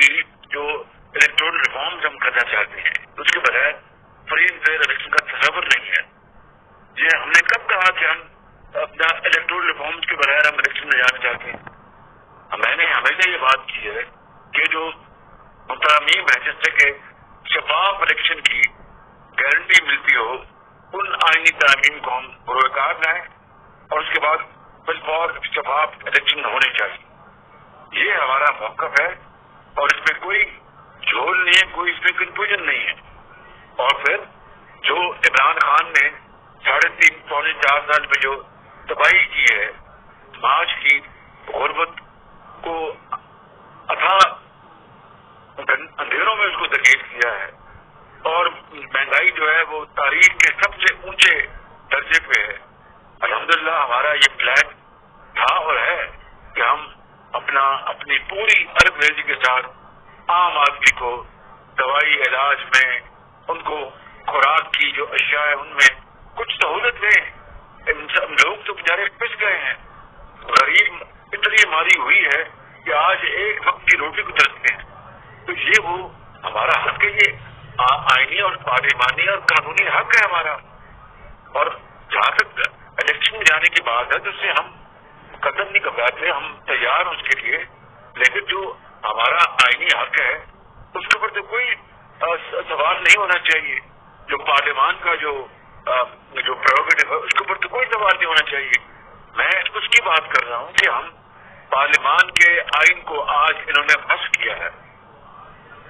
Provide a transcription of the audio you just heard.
کی جو electoral reforms ہم کرنا چاہتے ہیں اس کے بغیر فری اینڈ فیئر الیکشن کا تصور نہیں ہے. یہ ہم نے کب کہا کہ ہم اپنا الیکٹورل ریفارمز کے بغیر ہم الیکشن میں جانا چاہتے ہیں؟ میں نے ہمیشہ یہ بات کی ہے کہ جو مترامیم ہے جس سے کہ شفاف الیکشن کی گارنٹی ملتی ہو ان آئینی ترامیم کو ہم بروکار لائیں اور اس کے بعد بالفور شفاف الیکشن ہونے چاہیے. یہ ہمارا موقف ہے اور اس میں کوئی جھول نہیں ہے, کوئی اس میں کنفیوژن نہیں ہے. اور پھر جو عمران خان نے 3.5 پونے 4 سال میں جو تباہی کی ہے, معاش کی غربت کو اندھیروں میں اس کو دقیق کیا ہے اور مہنگائی جو ہے وہ تاریخ کے سب سے اونچے درجے پہ ہے. الحمدللہ ہمارا یہ پلان تھا اور ہے کہ ہم اپنی پوری ارب ریزی کے ساتھ عام آدمی کو دوائی علاج میں ان کو خوراک کی جو اشیاء ہے ان میں کچھ سہولت دیں. لوگ تو بیچارے پس گئے ہیں, غریب اتنی ماری ہوئی ہے کہ آج ایک وقت کی روٹی کو ترستے ہیں. تو یہ وہ ہمارا حق ہے, یہ آئینی اور پارلیمانی اور قانونی حق ہے ہمارا. اور جہاں تک الیکشن میں جانے کی بات ہے تو اس سے ہم قدم نہیں گھبراتے, ہم تیار ہیں اس کے لیے. لیکن جو ہمارا آئینی حق ہے اس کے اوپر تو کوئی سوال نہیں ہونا چاہیے. جو پارلیمان کا جو پریروگیٹو ہے اس کے اوپر تو کوئی سوال نہیں ہونا چاہیے. میں اس کی بات کر رہا ہوں کہ ہم پارلیمان کے آئین کو آج انہوں نے مسخ کیا ہے